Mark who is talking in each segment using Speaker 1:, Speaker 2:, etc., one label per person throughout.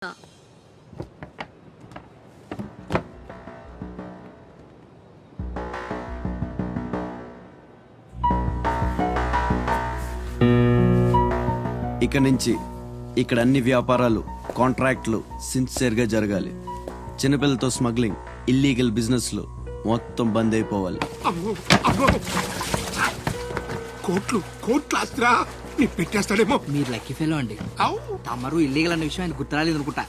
Speaker 1: ఇక నుంచి ఇక్కడ అన్ని వ్యాపారాలు కాంట్రాక్ట్లు సిన్సియర్గా జరగాలి. చిన్నపిల్లలతో స్మగ్లింగ్, ఇల్లీగల్ బిజినెస్లు మొత్తం బంద్ అయిపోవాలి.
Speaker 2: కోట్లు ఆస్తిరా నీ పెట్టేస్తాడేమో.
Speaker 3: మీరు లక్కీ ఫెలో అండి. తమరు ఇల్లీగల్ అన్న విషయం ఆయన గుర్తురాలేదు అనుకుంటా.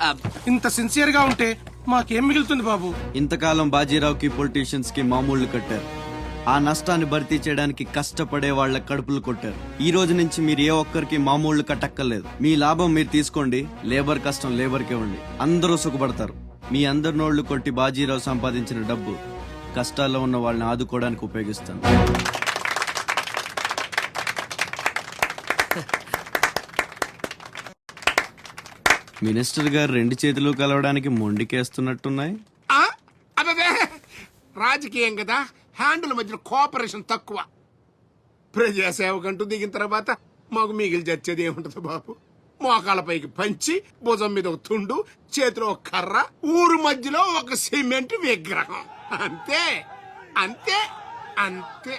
Speaker 2: ఇంత సిన్సియర్ గా ఉంటే మాకేం మిగులుతుంది బాబు?
Speaker 1: ఇంతకాలం బాజీరావుకి పొలిటీషియన్స్ కి మామూళ్లు కట్టారు. ఆ నష్టాన్ని భర్తీ చేయడానికి కష్టపడే వాళ్ళ కడుపులు కొట్టారు. ఈ రోజు నుంచి మీరు ఏ ఒక్కరికి మామూళ్లు కట్టక్కర్లేదు. మీ లాభం మీరు తీసుకోండి, లేబర్ కష్టం లేబర్కే ఉండి అందరూ సుఖపడతారు. మీ అందరి నోళ్లు కొట్టి బాజీరావు సంపాదించిన డబ్బు కష్టాల్లో ఉన్న వాళ్ళని ఆదుకోవడానికి ఉపయోగిస్తాను. మినిస్టర్ గారు రెండు చేతులు కలవడానికి మొండికేస్తున్నట్టున్నాయి.
Speaker 2: అదే రాజకీయం కదా, హ్యాండిల్ మధ్యన కోఆపరేషన్ తక్కువ. ప్రజాసేవకంటూ దిగిన తర్వాత మాకు మిగిలి చచ్చేది ఏముంటది బాబు? మోకాళ్ళపైకి పంచి, భుజం మీద ఒక తుండు, చేతిలో ఒక కర్ర, ఊరు మధ్యలో ఒక సిమెంట్ విగ్రహం. అంతే అంతే అంతే.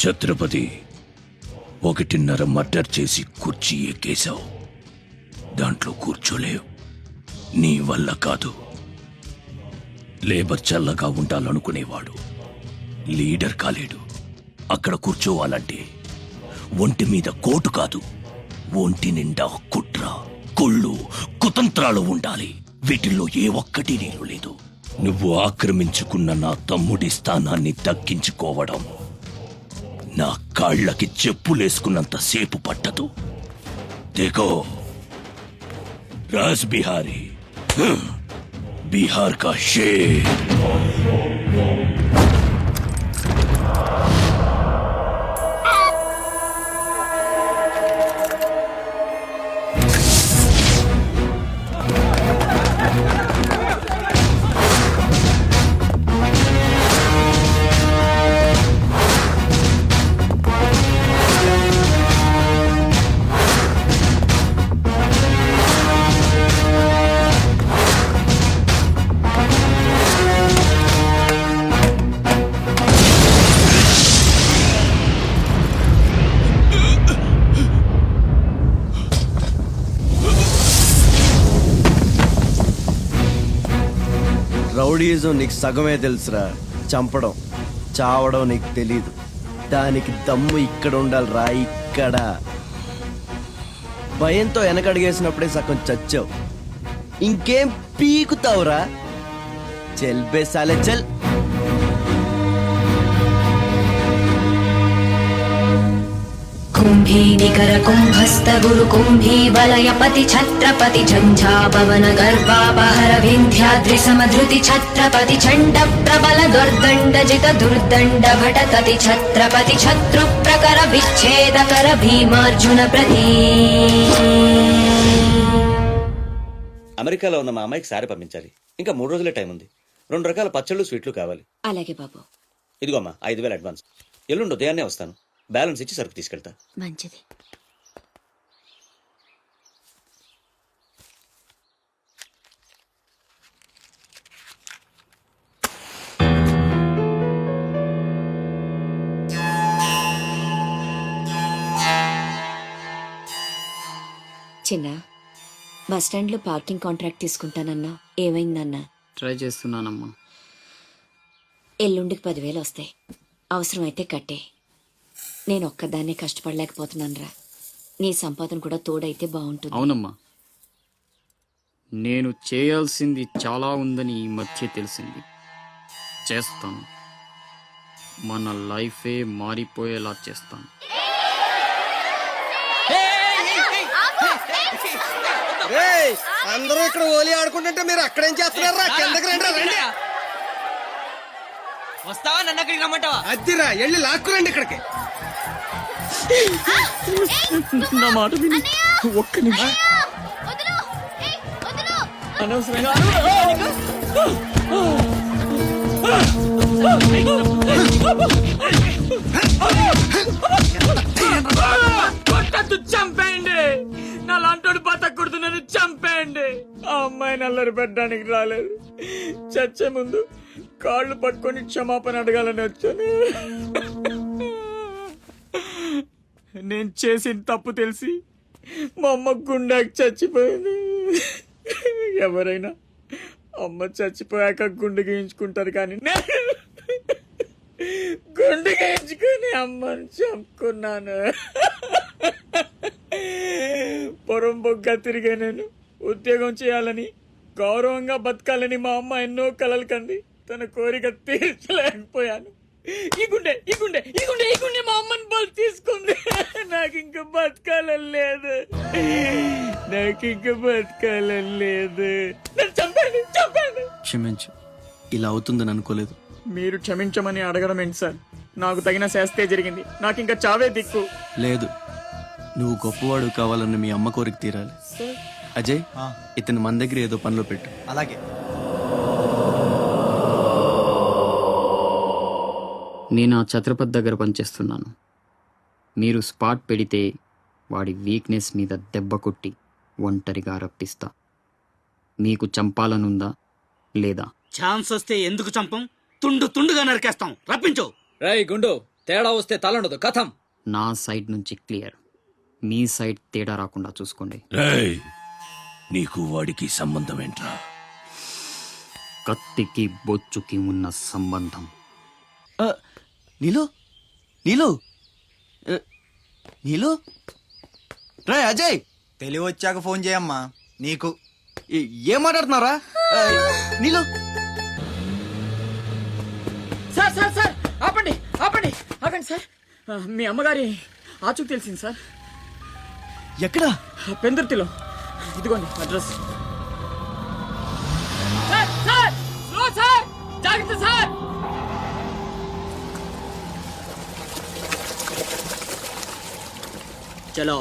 Speaker 4: ఛత్రపతి, 1.5 మర్డర్ చేసి కుర్చీ ఎక్కేశావు. దాంట్లో కూర్చోలేవు. నీ వల్ల కాదు. లేబర్ చల్లగా ఉండాలనుకునేవాడు లీడర్ కాలేడు. అక్కడ కూర్చోవాలంటే ఒంటి మీద కోటు కాదు, ఒంటి నిండా కుట్ర, కుళ్ళు, కుతంత్రాలు ఉండాలి. వీటిల్లో ఏ ఒక్కటి నేను లేదు. నువ్వు ఆక్రమించుకున్న నా తమ్ముడి స్థానాన్ని దక్కించుకోవడం నా కాళ్ళకి చెప్పులేసుకున్నంత సేపు పట్టదు. దేఖో రాజ్ బిహారీ, బిహార్ కా షేర్.
Speaker 1: రౌడీజం నీకు సగమే తెలుసురా. చంపడం, చావడం నీకు తెలీదు. దానికి దమ్ము ఇక్కడ ఉండాలిరా, ఇక్కడ. భయంతో వెనకడిగేసినప్పుడే సగం చచ్చావు. ఇంకేం పీకుతావురా? చెల్ బేసాలే చల్.
Speaker 5: कुंभी निकर कुंभस्त गुरु कुंभी वलय पति छत्रपति झंझा पवन गर्भापहर विंध्याद्रि समधृति छत्रपति चंड प्रबल दुर्दंड जित दुर्दंड भटकति छत्रपति शत्रु प्रकर विच्छेद कर भीमार्जुन प्रति.
Speaker 6: అమెరికాలో ఉన్న మా అమ్మాయికి సారీ పంపించాలి. ఇంకా 3 రోజులే టైం ఉంది. 2 రకాల పచ్చళ్ళు, స్వీట్లు కావాలి.
Speaker 5: అలాగే బాబు.
Speaker 6: ఇదిగో అమ్మా 5,000 అడ్వాన్స్. ఎల్లుండి ఉదయాన్నే వస్తాను. బ్యాలెన్స్ ఇచ్చి సరుకు తీసుకెళ్తా.
Speaker 5: మంచిది. చిన్న, బస్టాండ్లో పార్కింగ్ కాంట్రాక్ట్ తీసుకుంటానన్నా, ఏమైందన్నా?
Speaker 3: ట్రై చేస్తున్నానమ్మా.
Speaker 5: ఎల్లుండికి 10,000 వస్తాయి. అవసరమైతే కట్టే. నేను ఒక్కదాన్నే కష్టపడలేకపోతున్నానురా. నీ సంపాదన కూడా తోడైతే బాగుంటుంది.
Speaker 3: అవునమ్మా, నేను చేయాల్సింది చాలా ఉందని ఈ మధ్య తెలిసింది. చేస్తాను. మన లైఫే మారిపోయేలా చేస్తాను.
Speaker 7: అందరూ ఇక్కడ ఓలి ఆడుకుంటుంటే మీరు అక్కడేం చేస్తున్నారా? కిందకి రండి. రండి.
Speaker 3: వస్తావా? నన్ను అక్కడికి రమ్మంటావా?
Speaker 7: అద్దిరా, వెళ్ళి లాక్కురండి ఇక్కడికి.
Speaker 3: నా మాట విని ఒక్క నిమిషం అనవసరంగా కొట్టద్దు, చంపేయండి. నా లాంటోడు బతకూడదు, నన్ను చంపేయండి. ఆ అమ్మాయిని అల్లరి పెట్టడానికి రాలేదు, చచ్చే ముందు కాళ్ళు పట్టుకొని క్షమాపణ అడగాలని వచ్చాను. నేను చేసిన తప్పు తెలిసి మా అమ్మ గుండెకి చచ్చిపోయింది. ఎవరైనా అమ్మ చచ్చిపోయాక గుండె గీయించుకుంటారు, కానీ నేను గుండె గీయించుకొని అమ్మని చంపుకున్నాను. పొరం బొగ్గ తిరిగే నేను ఉద్యోగం చేయాలని, గౌరవంగా బతకాలని మా అమ్మ ఎన్నో కలలు కంది. తన కోరిక తీర్చలేకపోయాను. ఈ గుండె మా అమ్మని బలి తీసుకుంది. నాకు ఇంకా బతకాలని లేదు, నన్ను చంపండి.
Speaker 1: క్షమించు, ఇలా అవుతుందని అనుకోలేదు.
Speaker 3: మీరు క్షమించమని అడగడం ఏంటి సార్? నాకు తగిన శాస్తే జరిగింది, నాకు ఇంకా చావే దిక్కు.
Speaker 1: లేదు, నువ్వు గొప్పవాడు కావాలని మీ అమ్మ కోరిక తీరాలి. అజయ్, ఇతను మన దగ్గర ఏదో పనిలో పెట్టు.
Speaker 7: అలాగే.
Speaker 3: నేను ఆ ఛత్రపతి దగ్గర పనిచేస్తున్నాను. మీరు స్పాట్ పెడితే వాడి వీక్నెస్ మీద దెబ్బ కొట్టి ఒంటరిగా రప్పిస్తా. మీకు చంపాలనుందా లేదా?
Speaker 8: ఛాన్స్ వస్తే ఎందుకు చంపం? తుండుగా నరికేస్తాం. రప్పించు.
Speaker 9: రై గుండు, తేడా వస్తే తలండదు, కథం.
Speaker 3: నా సైడ్ నుంచి క్లియర్, మీ సైడ్ తేడా రాకుండా చూసుకోండి.
Speaker 4: రేయ్, నీకు వాడికి సంబంధం ఏంట్రా?
Speaker 3: కత్తికి బొచ్చుకి ఉన్న సంబంధం.
Speaker 1: నీలు నీలు నీలు రే అజయ్,
Speaker 7: తెలివి వచ్చాక ఫోన్ చేయమ్మా. నీకు
Speaker 1: ఏం మాట్లాడుతున్నారా? నీలు
Speaker 3: సార్ ఆపండి సార్. మీ అమ్మగారి ఆచూకు తెలిసింది సార్.
Speaker 1: ఎక్కడా?
Speaker 3: పెందుర్తిలో. ఇదిగోండి అడ్రస్. జాగ్రత్త సార్. చలో.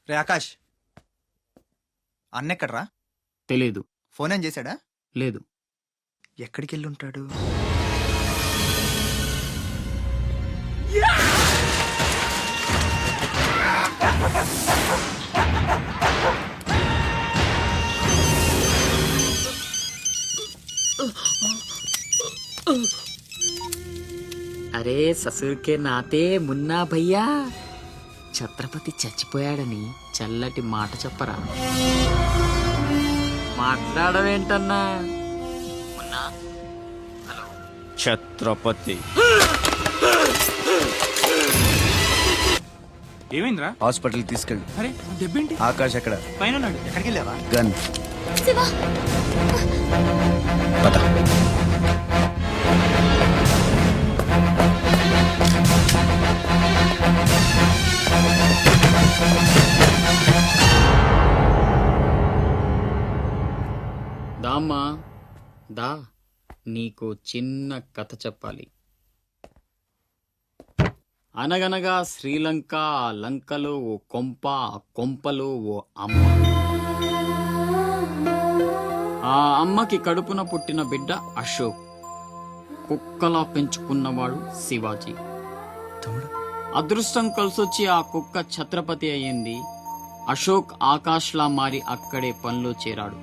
Speaker 7: రే ఆకాష్, అన్నెక్కడ్రా?
Speaker 3: తెలీదు.
Speaker 7: ఫోన్ ఏం చేశాడా?
Speaker 3: లేదు.
Speaker 7: ఎక్కడికి వెళ్ళి ఉంటాడు?
Speaker 3: అరే ససుర్కే నాతే మున్నా భయ్యా, ఛత్రపతి చచ్చిపోయాడని చల్లటి మాట చెప్పరా. మాట్లాడవేంటన్నా? మున్నా, హలో.
Speaker 1: ఛత్రపతి
Speaker 8: ఏమైందిరా?
Speaker 1: హాస్పిటల్ తీసుకెళ్ళి.
Speaker 8: అరే దెబ్బేంటి?
Speaker 1: ఆకాష్ ఎక్కడ?
Speaker 8: పైన
Speaker 7: ఎక్కడికి వెళ్ళావా?
Speaker 1: గన్.
Speaker 5: శివ
Speaker 3: దామ్మా దా, నీకు చిన్న కథ చెప్పాలి. అనగనగా శ్రీలంక, ఆ లంకలో ఓ కొంప, ఆ కొంపలో ఓ అమ్మ. ఆ అమ్మకి కడుపున పుట్టిన బిడ్డ అశోక్. కుక్కలా పెంచుకున్నవాడు శివాజీ. అదృష్టం కలిసొచ్చి ఆ కుక్క ఛత్రపతి అయ్యింది. అశోక్ ఆకాష్లా మారి అక్కడే పనిలో చేరాడు.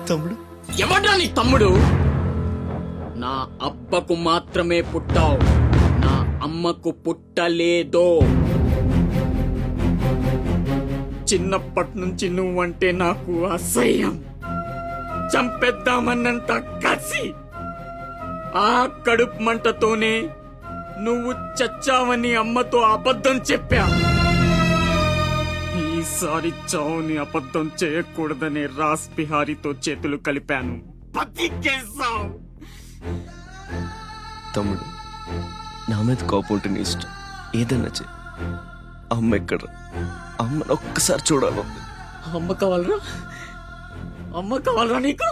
Speaker 1: తమ్ముడు
Speaker 3: ఎవడ్రా నీ తమ్ముడు? నా అబ్బకు మాత్రమే పుట్టావు, నా అమ్మకు పుట్టలేదో. చిన్నప్పటి నుంచి నువ్వంటే నాకు అసహ్యం, చంపేద్దామన్నంత కసి. ఆ కడుపు మంటతోనే నువ్వు చచ్చావని అమ్మతో అబద్ధం చెప్పా. ఈసారి చావుని అబద్ధం చేయకూడదనే రాస్ బిహారీతో చేతులు కలిపాను. బతికేశావు.
Speaker 10: తమ్ముడు, నా మీద కోపం ఉంటే నీ ఇష్టం, ఏదన్నా చెయ్యి. అమ్మ ఎక్కడ? అమ్మను ఒక్కసారి చూడాలి.
Speaker 3: అమ్మ కావాలరా? అమ్మ కావాలరా నీకు?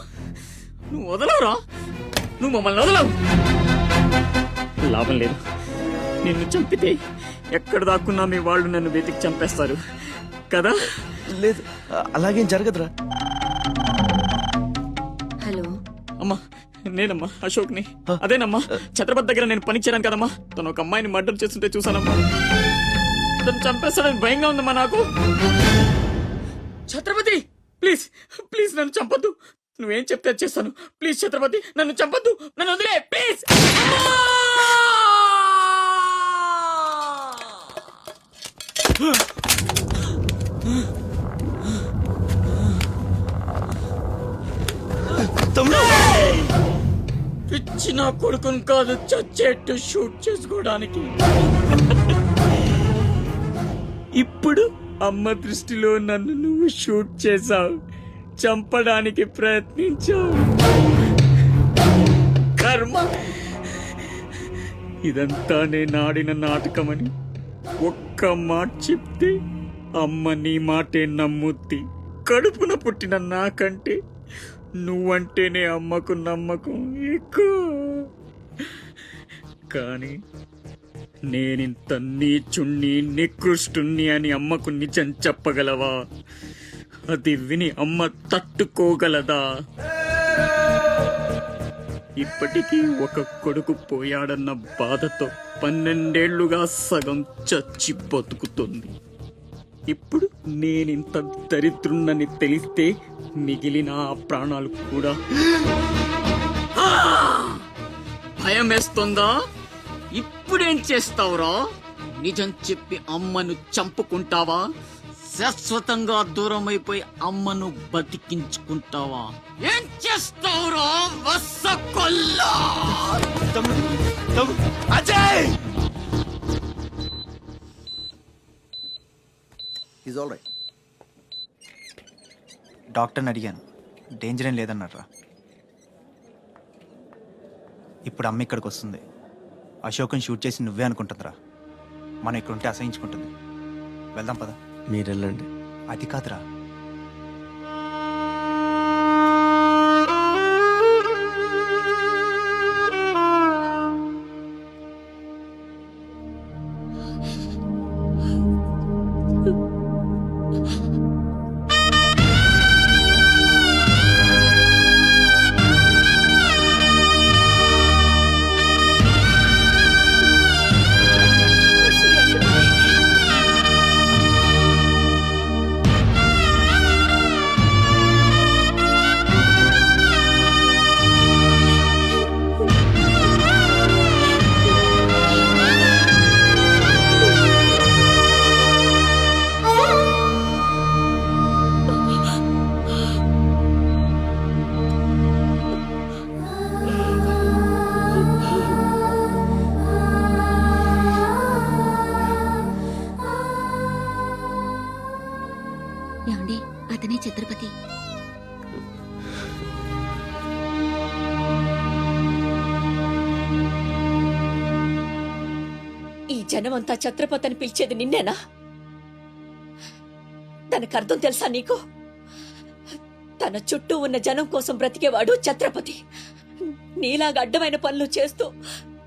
Speaker 3: నువ్వు వదలవురా, నువ్వు మమ్మల్ని వదలవు. లాభం లేదు, నిన్ను చంపితే ఎక్కడ దాక్కున్నా మీ వాళ్ళు నన్ను వెతికి చంపేస్తారు కదా.
Speaker 10: లేదు, అలాగేం జరగదురా.
Speaker 5: హలో,
Speaker 3: అమ్మా, నేనమ్మా అశోక్ని. అదేనమ్మా, ఛత్రపతి దగ్గర నేను పని చేయను కదమ్మా. తను ఒక అమ్మాయిని మర్డర్ చేస్తుంటే చూసానమ్మా. తను చంపేస్తాడని భయంగా ఉందమ్మా నాకు. ఛత్రపతి, ప్లీజ్ ప్లీజ్ నన్ను చంపొద్దు. నువ్వేం చెప్తే చేస్తాను. ప్లీజ్ ఛత్రపతి, నన్ను చంపొద్దు, నన్ను వదిలే ప్లీజ్. పిచ్చి నా కొడుకుని కాదు, చచ్చేట్టు షూట్ చేసుకోవడానికి. ఇప్పుడు అమ్మ దృష్టిలో నన్ను నువ్వు షూట్ చేశావు, చంపడానికి ప్రయత్నించావు. కర్మ. ఇదంతా నేను ఆడిన నాటకమని ఒక్క మాట చెప్తే అమ్మ నీ మాటే నమ్ముద్ది. కడుపున పుట్టిన నాకంటే నువ్వంటేనే అమ్మకు నమ్మకం ఎక్కువ. కానీ నేనింత నీచుణ్ణి, నికృష్టుణ్ణి అని అమ్మకు నిజం చెప్పగలవా? అది విని అమ్మ తట్టుకోగలదా? ఇప్పటికీ ఒక కొడుకు పోయాడన్న బాధతో 12 ఏళ్లుగా సగం చచ్చి బతుకుతుంది. ఇప్పుడు నేనింత దరిద్రున్నని తెలిస్తే మిగిలిన ఆ ప్రాణాలు కూడా భయం వేస్తుందా? ఇప్పుడేం చేస్తావురా? నిజం చెప్పి అమ్మను చంపుకుంటావా? శాశ్వతంగా దూరం అయిపోయి అమ్మను బతికించుకుంటావా? ఏం చేస్తావురా వసకొల్లా?
Speaker 10: అజయ్!
Speaker 11: Is all right. డాక్టర్ని అడిగాను, డేంజర్ ఏం లేదన్నారా. ఇప్పుడు అమ్మ ఇక్కడికి వస్తుంది. అశోక్ని షూట్ చేసి నువ్వే అనుకుంటుందిరా. మనం ఇక్కడ ఉంటే అసహించుకుంటుంది. వెళ్దాం పద.
Speaker 10: మీరెళ్ళండి.
Speaker 11: అది కాదురా,
Speaker 5: ఏమండి, అతనే ఛత్రపతి.
Speaker 12: ఈ జనమంతా ఛత్రపతి అని పిలిచేది నిన్నేనా?
Speaker 5: తనకు అర్థం తెలుసా నీకు? తన చుట్టూ ఉన్న జనం కోసం బ్రతికేవాడు ఛత్రపతి. నీలాగా అడ్డమైన పనులు చేస్తూ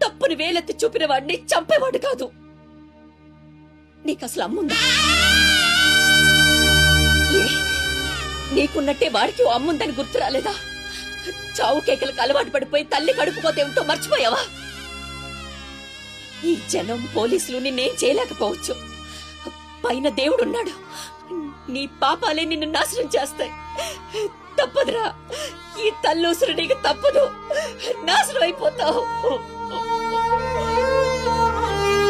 Speaker 5: తప్పుని వేలెత్తి చూపిన వాడిని చంపేవాడు కాదు. నీకసలు అమ్ముందా? ఏ, నీకున్నట్టే వాడికి ఓ అమ్ముందని గుర్తు రాలేదా? చావు కేకలకు అలవాటు పడిపోయి తల్లి కడుపుపోతే ఉంటో మర్చిపోయావా? ఈ జనం పోలీసులు నిన్నేం చేయలేకపోవచ్చు. పైన దేవుడున్నాడు. నీ పాపాలే నిన్ను నాశనం చేస్తాయి. తప్పదురా, ఈ తల్లూసురు నీకు తప్పదు. నాశనం అయిపోతావు.